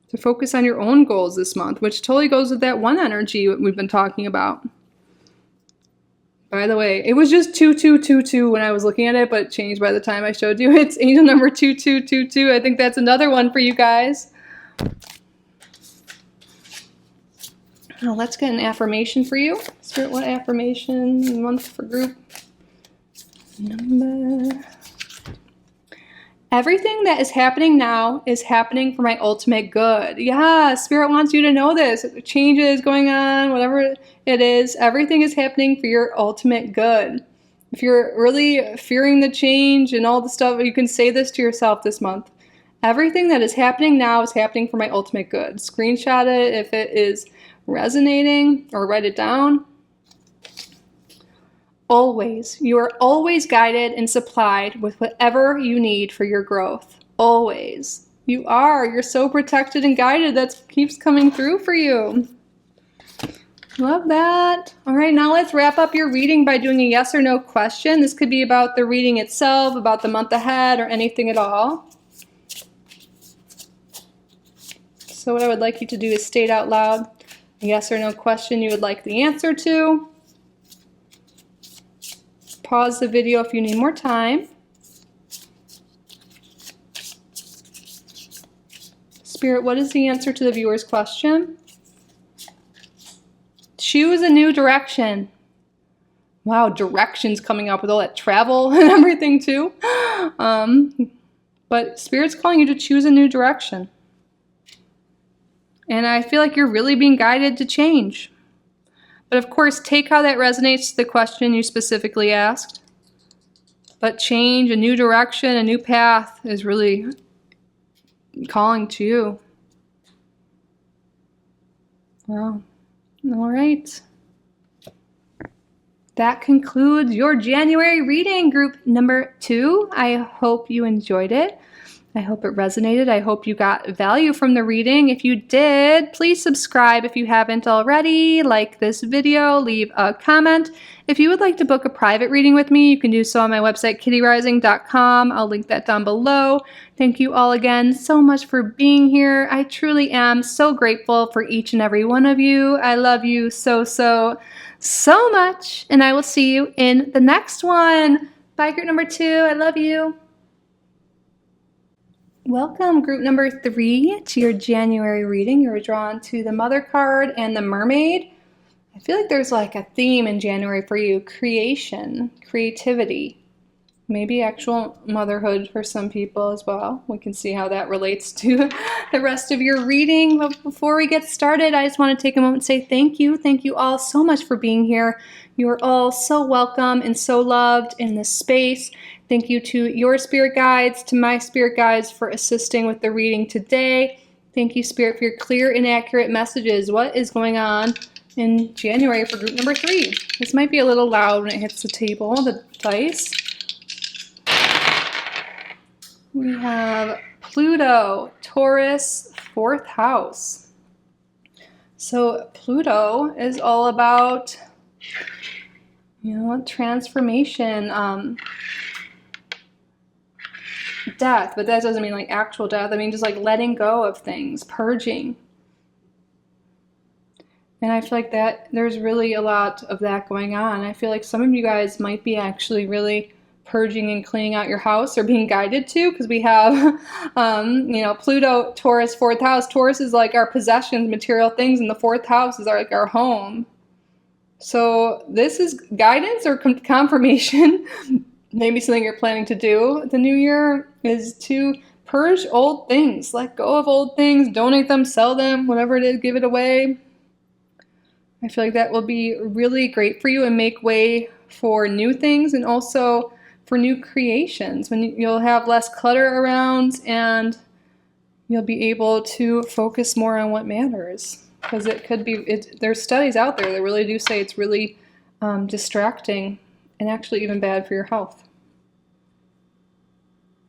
to focus on your own goals this month, which totally goes with that 1 energy we've been talking about. By the way, it was just 2222 when I was looking at it, but it changed by the time I showed you. It's angel number 2222. I think that's another one for you guys. Now let's get an affirmation for you. Spirit, what affirmation month for group number? Everything that is happening now is happening for my ultimate good. Yeah, Spirit wants you to know this. Changes going on, whatever it is, everything is happening for your ultimate good. If you're really fearing the change and all the stuff, you can say this to yourself this month. Everything that is happening now is happening for my ultimate good. Screenshot it if it is resonating, or write it down. Always, you are always guided and supplied with whatever you need for your growth. always. You are. You're so protected and guided. That keeps coming through for you. Love that. All right, now let's wrap up your reading by doing a yes or no question. This could be about the reading itself, about the month ahead, or anything at all. So what I would like you to do is state out loud a yes or no question you would like the answer to. Pause the video if you need more time. Spirit, what is the answer to the viewer's question? Choose a new direction. Wow, directions coming up with all that travel and everything too. But Spirit's calling you to choose a new direction. And I feel like you're really being guided to change. But of course, take how that resonates to the question you specifically asked. But change, a new direction, a new path is really calling to you. Wow. All right. That concludes your January reading, group number 2. I hope you enjoyed it. I hope it resonated. I hope you got value from the reading. If you did, please subscribe if you haven't already. Like this video, leave a comment. If you would like to book a private reading with me, you can do so on my website, kittyoutsidethebox.com. I'll link that down below. Thank you all again so much for being here. I truly am so grateful for each and every one of you. I love you so much. And I will see you in the next one. Bye, group number 2. I love you. Welcome, group number 3, to your January reading. You're drawn to the Mother card and the Mermaid. I feel like there's like a theme in January for you. Creation, creativity, maybe actual motherhood for some people as well. We can see how that relates to the rest of your reading. But before we get started, I just want to take a moment and say thank you. Thank you all so much for being here. You are all so welcome and so loved in this space. Thank you to your spirit guides, to my spirit guides for assisting with the reading today. Thank you, Spirit, for your clear and accurate messages. What is going on in January for group number 3? This might be a little loud when it hits the table, the dice. We have Pluto, Taurus, 4th house. So Pluto is all about, transformation, death, but that doesn't mean like actual death. I mean just like letting go of things, purging. And I feel like that there's really a lot of that going on. I feel like some of you guys might be actually really purging and cleaning out your house, or being guided to, because we have Pluto, Taurus, 4th house. Taurus is like our possessions, material things, and the 4th house is like our home. So this is guidance or confirmation. Maybe something you're planning to do the new year is to purge old things, let go of old things, donate them, sell them, whatever it is, give it away. I feel like that will be really great for you and make way for new things, and also for new creations, when you'll have less clutter around and you'll be able to focus more on what matters. Because it could be, there's studies out there that really do say it's really distracting and actually even bad for your health.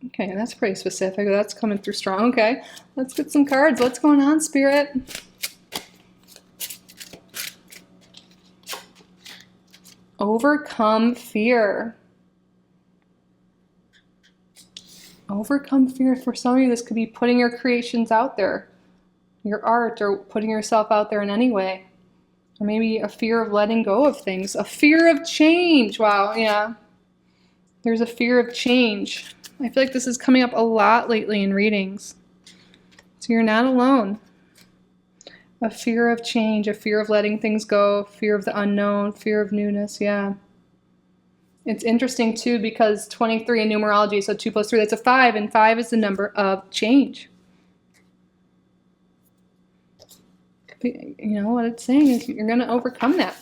Okay, that's pretty specific. That's coming through strong. Okay, let's get some cards. What's going on, Spirit? Overcome fear. Overcome fear. For some of you, this could be putting your creations out there, your art, or putting yourself out there in any way. Or maybe a fear of letting go of things. A fear of change. Wow, yeah. There's a fear of change. I feel like this is coming up a lot lately in readings. So you're not alone. A fear of change, a fear of letting things go, fear of the unknown, fear of newness, yeah. It's interesting too, because 23 in numerology, so 2 + 3, that's a 5, and 5 is the number of change. But you know what it's saying is you're going to overcome that.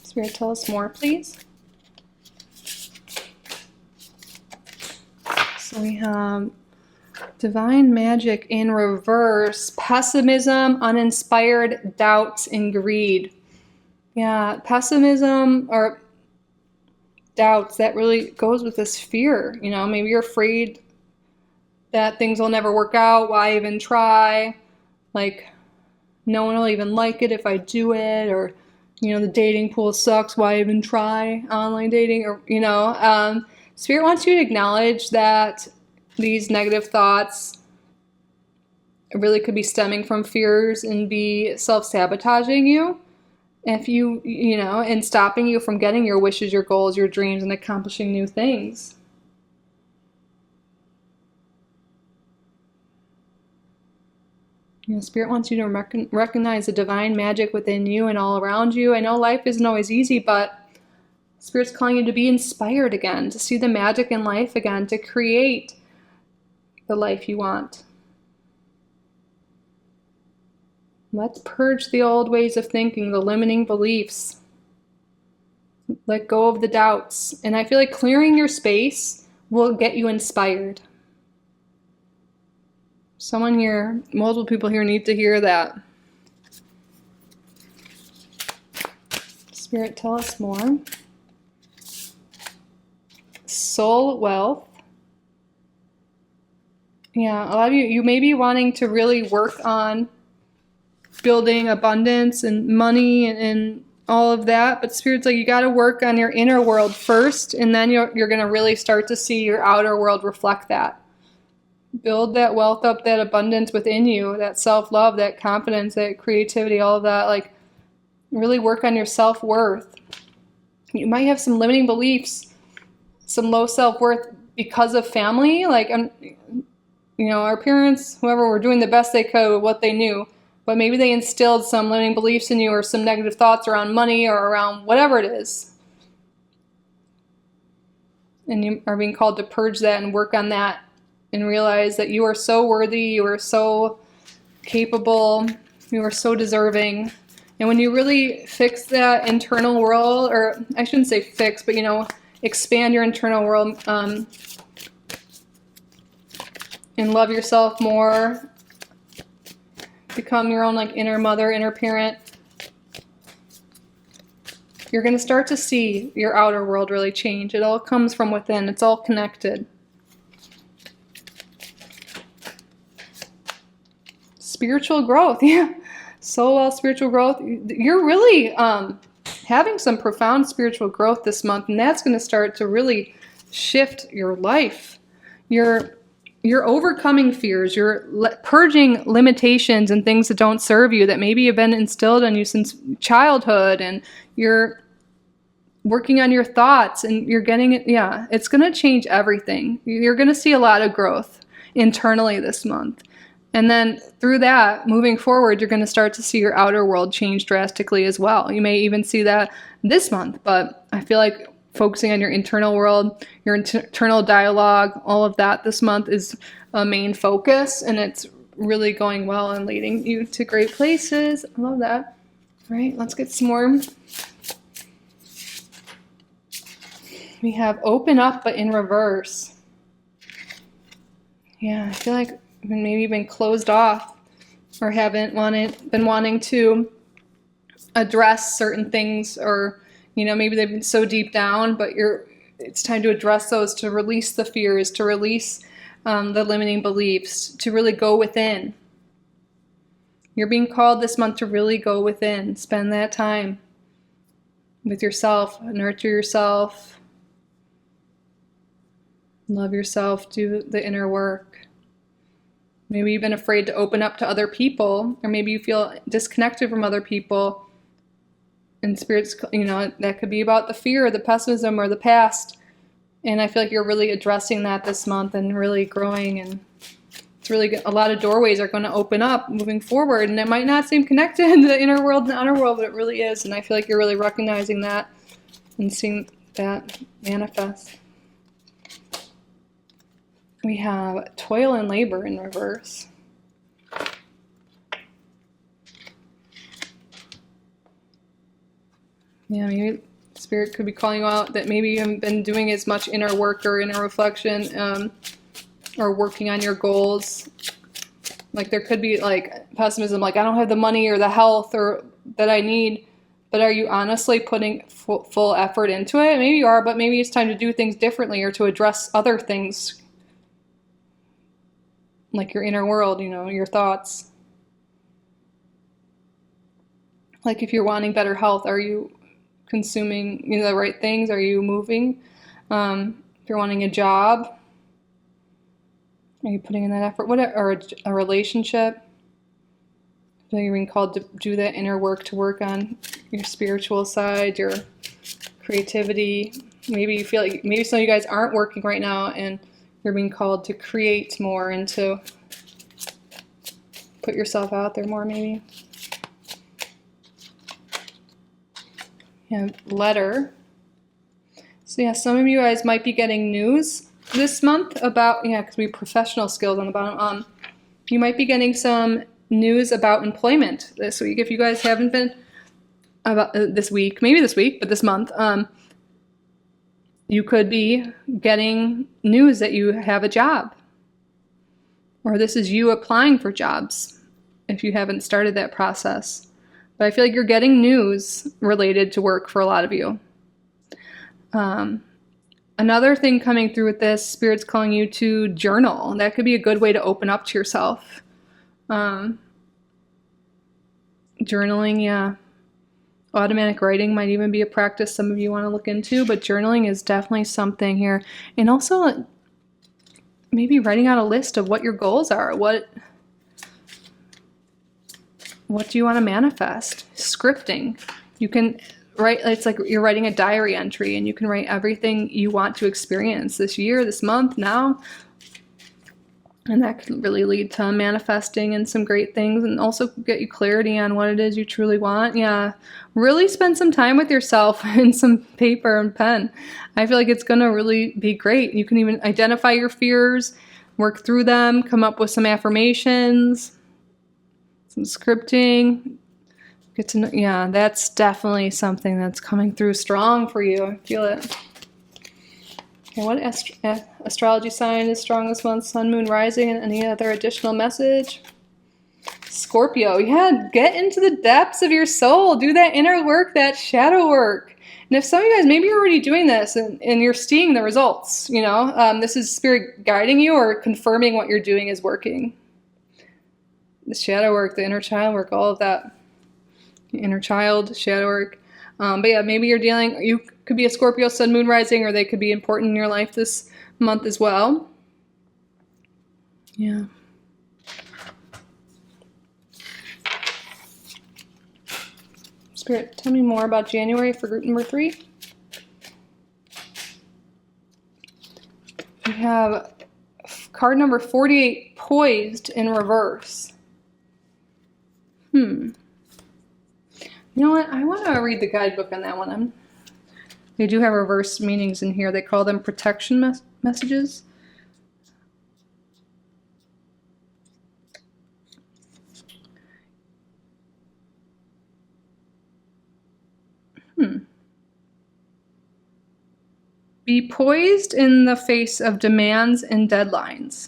Spirit, tell us more, please. So we have divine magic in reverse, pessimism, uninspired doubts, and greed. Yeah, pessimism, or doubts, that really goes with this fear. You know, maybe you're afraid that things will never work out. Why even try? Like, no one will even like it if I do it, or, you know, the dating pool sucks. Why even try online dating? Or, you know, Spirit wants you to acknowledge that these negative thoughts really could be stemming from fears and be self-sabotaging you. If you know, and stopping you from getting your wishes, your goals, your dreams, and accomplishing new things. You know, Spirit wants you to recognize the divine magic within you and all around you. I know life isn't always easy, but Spirit's calling you to be inspired again, to see the magic in life again, to create the life you want. Let's purge the old ways of thinking, the limiting beliefs. Let go of the doubts. And I feel like clearing your space will get you inspired. Someone here, multiple people here need to hear that. Spirit, tell us more. Soul wealth. Yeah, a lot of you may be wanting to really work on building abundance and money and all of that, but Spirit's like, you got to work on your inner world first, and then you're going to really start to see your outer world reflect that. Build that wealth up, that abundance within you, that self-love, that confidence, that creativity, all of that. Like, really work on your self-worth. You might have some limiting beliefs, some low self-worth because of family. Like, you know, our parents, whoever, were doing the best they could with what they knew. But maybe they instilled some limiting beliefs in you, or some negative thoughts around money, or around whatever it is. And you are being called to purge that and work on that, and realize that you are so worthy, you are so capable, you are so deserving. And when you really fix that internal world, or I shouldn't say fix, but, you know, expand your internal world, and love yourself more, become your own like inner mother, inner parent, you're going to start to see your outer world really change. It all comes from within. It's all connected. Spiritual growth. Yeah. So well, spiritual growth. You're really having some profound spiritual growth this month, and that's going to start to really shift your life. You're overcoming fears. You're purging limitations and things that don't serve you, that maybe have been instilled on you since childhood, and you're working on your thoughts, and you're getting it. Yeah, it's going to change everything. You're going to see a lot of growth internally this month. And then through that, moving forward, you're going to start to see your outer world change drastically as well. You may even see that this month, but I feel like focusing on your internal world, your internal dialogue, all of that this month is a main focus, and it's really going well and leading you to great places. I love that. All right, let's get some more. We have open up, but in reverse. Yeah, I feel like maybe you've been closed off, or haven't been wanting to address certain things, or, you know, maybe they've been so deep down, but it's time to address those, to release the fears, to release the limiting beliefs, to really go within. You're being called this month to really go within. Spend that time with yourself, nurture yourself, love yourself, do the inner work. Maybe you've been afraid to open up to other people, or maybe you feel disconnected from other people. And Spirit's, you know, that could be about the fear, the pessimism, or the past. And I feel like you're really addressing that this month and really growing. And it's really good. A lot of doorways are going to open up moving forward. And it might not seem connected to the inner world and the outer world, but it really is. And I feel like you're really recognizing that and seeing that manifest. We have toil and labor in reverse. Yeah, maybe Spirit could be calling you out that maybe you haven't been doing as much inner work or inner reflection, or working on your goals. Like, there could be like pessimism, like, I don't have the money or the health or that I need But are you honestly putting full effort into it? Maybe you are, but maybe it's time to do things differently or to address other things like your inner world, you know, your thoughts. Like if you're wanting better health, are you consuming, you know, the right things? Are you moving? If you're wanting a job, are you putting in that effort? Or a relationship? So you're being called to do that inner work, to work on your spiritual side, your creativity. Maybe you feel like maybe some of you guys aren't working right now and you're being called to create more and to put yourself out there more, maybe. Yeah, letter. So yeah, some of you guys might be getting news this month about, yeah, because we have professional skills on the bottom. You might be getting some news about employment this week. If you guys haven't been about this week, maybe this week, but this month, you could be getting news that you have a job. Or this is you applying for jobs if you haven't started that process. But I feel like you're getting news related to work for a lot of you. Another thing coming through with this, Spirit's calling you to journal. That could be a good way to open up to yourself. Journaling, yeah. Automatic writing might even be a practice some of you want to look into, but journaling is definitely something here. And also maybe writing out a list of what your goals are. What do you want to manifest? Scripting. You can write, it's like you're writing a diary entry, and you can write everything you want to experience this year, this month, now. And that can really lead to manifesting and some great things, and also get you clarity on what it is you truly want. Yeah, really spend some time with yourself and some paper and pen. I feel like it's going to really be great. You can even identify your fears, work through them, come up with some affirmations, some scripting. Get to know, yeah, that's definitely something that's coming through strong for you. I feel it. Okay, what astrology sign is strong this month? Sun, moon, rising, and any other additional message? Scorpio. Yeah, get into the depths of your soul. Do that inner work, that shadow work. And if some of you guys, maybe you're already doing this and you're seeing the results, you know, this is Spirit guiding you or confirming what you're doing is working. The shadow work, the inner child work, all of that. Inner child, shadow work. But yeah, maybe you could be a Scorpio, sun, moon, rising, or they could be important in your life this month as well. Yeah. Spirit, tell me more about January for group number 3. We have card number 48, poised in reverse. You know what? I want to read the guidebook on that one. They do have reverse meanings in here. They call them protection messages. Be poised in the face of demands and deadlines.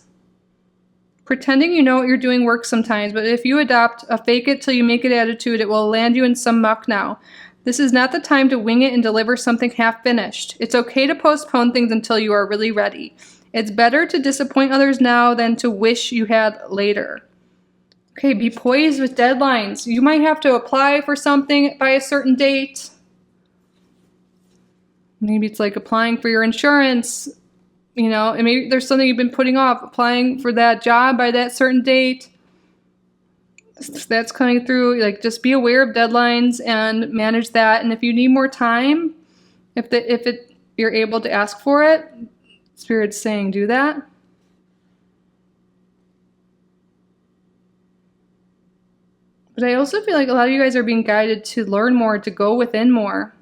Pretending you know what you're doing works sometimes, but if you adopt a fake it till you make it attitude, it will land you in some muck now. This is not the time to wing it and deliver something half finished. It's okay to postpone things until you are really ready. It's better to disappoint others now than to wish you had later. Okay, be poised with deadlines. You might have to apply for something by a certain date. Maybe it's like applying for your insurance. You know, and maybe there's something you've been putting off, applying for that job by that certain date. That's coming through. Like, just be aware of deadlines and manage that. And if you need more time, you're able to ask for it, Spirit's saying do that. But I also feel like a lot of you guys are being guided to learn more, to go within more.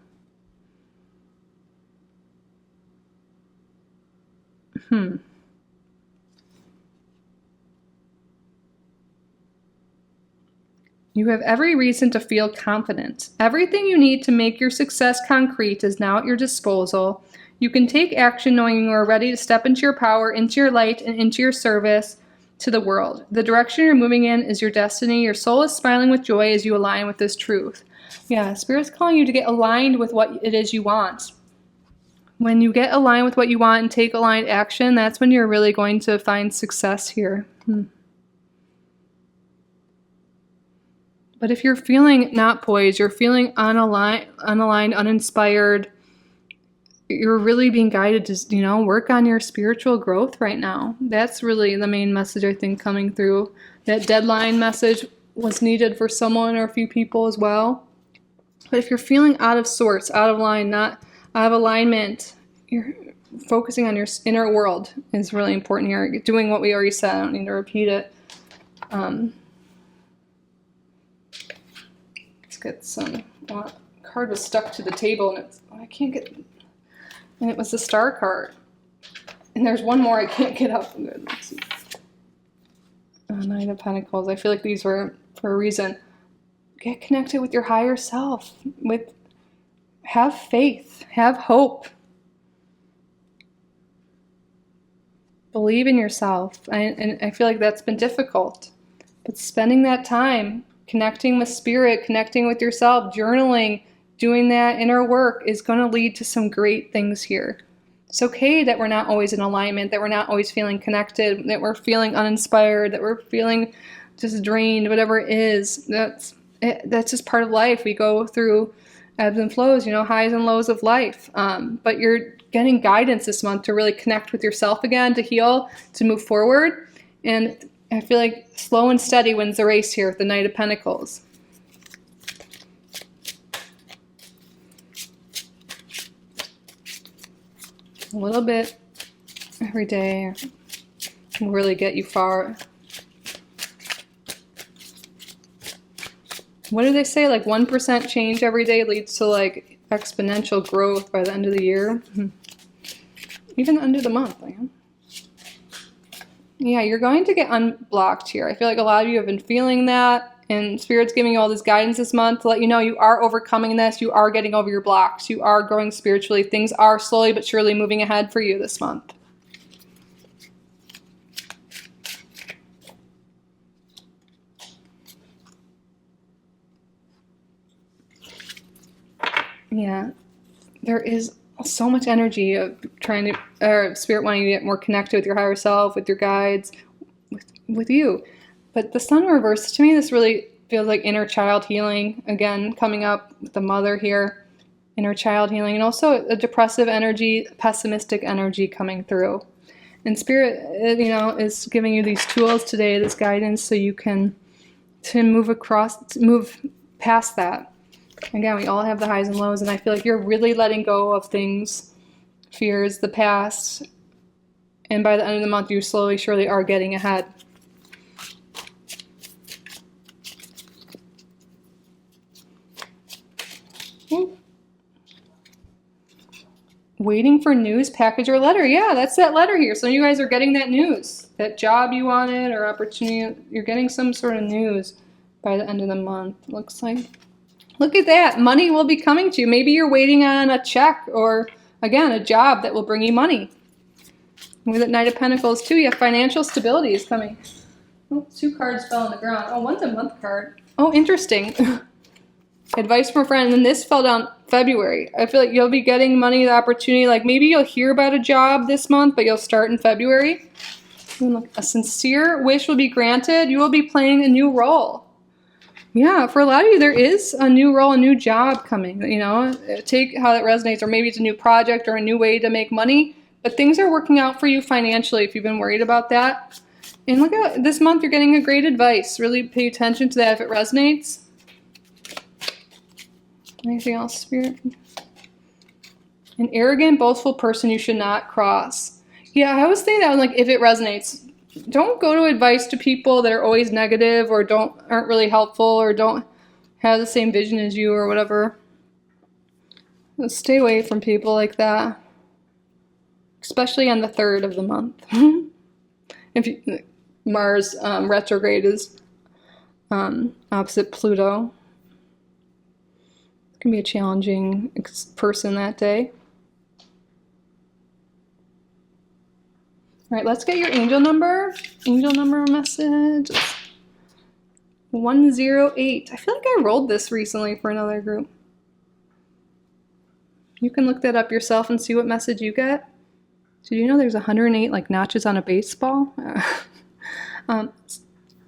You have every reason to feel confident. Everything you need to make your success concrete is now at your disposal. You can take action knowing you are ready to step into your power, into your light, and into your service to the world. The direction you're moving in is your destiny. Your soul is smiling with joy as you align with this truth. Yeah, Spirit's calling you to get aligned with what it is you want. When you get aligned with what you want and take aligned action, that's when you're really going to find success here. But if you're feeling not poised, you're feeling unaligned, uninspired, you're really being guided to, work on your spiritual growth right now. That's really the main message, I think, coming through. That deadline message was needed for someone or a few people as well. But if you're feeling out of sorts, out of line, not out of alignment, you're focusing on your inner world is really important here. Doing what we already said. I don't need to repeat it. Let's get some. Card was stuck to the table, and I can't get. And it was the star card. And there's one more I can't get up. Good. Let's see. Nine of Pentacles. I feel like these were for a reason. Get connected with your higher self. Have faith. Have hope. Believe in yourself. And I feel like that's been difficult. But spending that time connecting with spirit, connecting with yourself, journaling, doing that inner work is going to lead to some great things here. It's okay that we're not always in alignment, that we're not always feeling connected, that we're feeling uninspired, that we're feeling just drained, whatever it is. That's just part of life. We go through ebbs and flows, highs and lows of life. But you're getting guidance this month to really connect with yourself again, to heal, to move forward. And I feel like slow and steady wins the race here with the Knight of Pentacles. A little bit every day can really get you far. What do they say? Like 1% change every day leads to like exponential growth by the end of the year. Even the end of the month. Yeah, you're going to get unblocked here. I feel like a lot of you have been feeling that. And Spirit's giving you all this guidance this month to let you know you are overcoming this. You are getting over your blocks. You are growing spiritually. Things are slowly but surely moving ahead for you this month. Yeah, there is so much energy of trying to, Spirit wanting to get more connected with your higher self, with your guides, with you. But the Sun reverse, to me, this really feels like inner child healing. Again, coming up with the mother here, inner child healing, and also a depressive energy, pessimistic energy coming through. And Spirit, is giving you these tools today, this guidance, so you can move past that. Again, we all have the highs and lows, and I feel like you're really letting go of things, fears, the past, and by the end of the month, you slowly, surely are getting ahead. Waiting for news, package, or letter. Yeah, that's that letter here. Some of you guys are getting that news. That job you wanted or opportunity, you're getting some sort of news by the end of the month, looks like. Look at that. Money will be coming to you. Maybe you're waiting on a check or, again, a job that will bring you money. With the Knight of Pentacles, too, you have financial stability is coming. Oh, 2 cards fell on the ground. Oh, one's a month card. Oh, interesting. Advice from a friend. And then this fell down February. I feel like you'll be getting money, the opportunity. Like maybe you'll hear about a job this month, but you'll start in February. A sincere wish will be granted. You will be playing a new role. Yeah, for a lot of you, there is a new role, a new job coming. Take how that resonates. Or maybe it's a new project or a new way to make money. But things are working out for you financially if you've been worried about that. And look at this month, you're getting a great advice. Really pay attention to that if it resonates. Anything else, Spirit? An arrogant, boastful person you should not cross. Yeah, I was thinking that like if it resonates, don't go to advice to people that are always negative or aren't really helpful or don't have the same vision as you or whatever. Stay away from people like that, especially on the 3rd of the month. Mars retrograde is opposite Pluto. Can be a challenging person that day. All right, let's get your angel number. Angel number message. 108. I feel like I rolled this recently for another group. You can look that up yourself and see what message you get. Did you know there's 108 like notches on a baseball?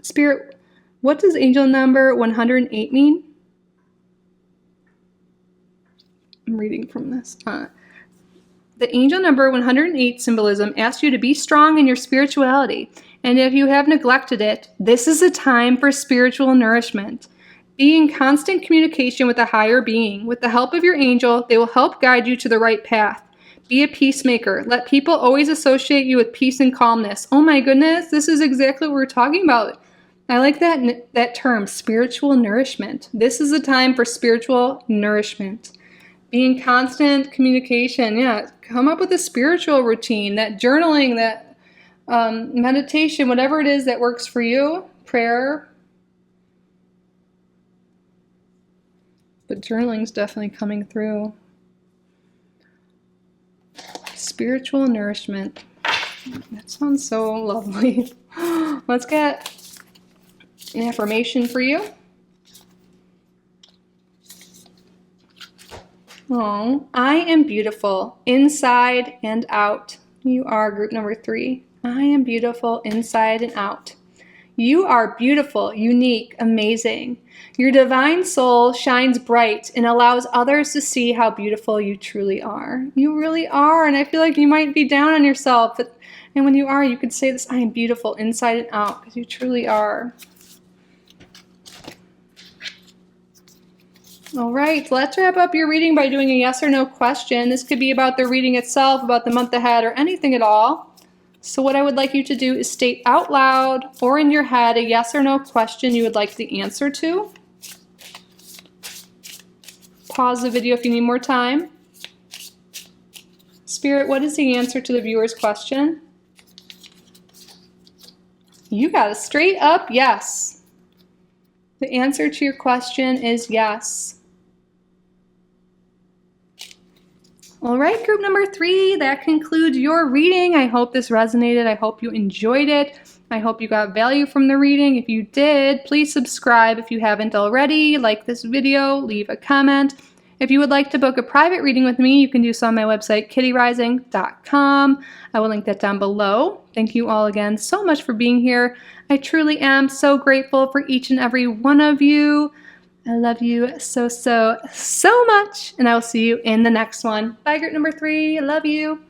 Spirit, what does angel number 108 mean? I'm reading from this. The angel number 108 symbolism asks you to be strong in your spirituality, and if you have neglected it, this is a time for spiritual nourishment. Be in constant communication with a higher being. With the help of your angel, they will help guide you to the right path. Be a peacemaker. Let people always associate you with peace and calmness. Oh my goodness, this is exactly what we're talking about. I like that term, spiritual nourishment. This is a time for spiritual nourishment. Be in constant communication. Yeah, come up with a spiritual routine, that journaling, that meditation, whatever it is that works for you, prayer. But journaling's definitely coming through. Spiritual nourishment. That sounds so lovely. Let's get an affirmation for you. Oh, I am beautiful inside and out. You are group number 3. I am beautiful inside and out. You are beautiful, unique, amazing. Your divine soul shines bright and allows others to see how beautiful you truly are. You really are, and I feel like you might be down on yourself, and when you are, you could say this, I am beautiful inside and out, because you truly are. All right, let's wrap up your reading by doing a yes or no question. This could be about the reading itself, about the month ahead, or anything at all. So what I would like you to do is state out loud or in your head a yes or no question you would like the answer to. Pause the video if you need more time. Spirit, what is the answer to the viewer's question? You got a straight up yes. The answer to your question is yes. All right, group number 3, that concludes your reading. I hope this resonated. I hope you enjoyed it. I hope you got value from the reading. If you did, please subscribe if you haven't already. Like this video, leave a comment. If you would like to book a private reading with me, you can do so on my website, kittyoutsidethebox.com. I will link that down below. Thank you all again so much for being here. I truly am so grateful for each and every one of you. I love you so, so, so much, and I will see you in the next one. Bye, group number 3. I love you.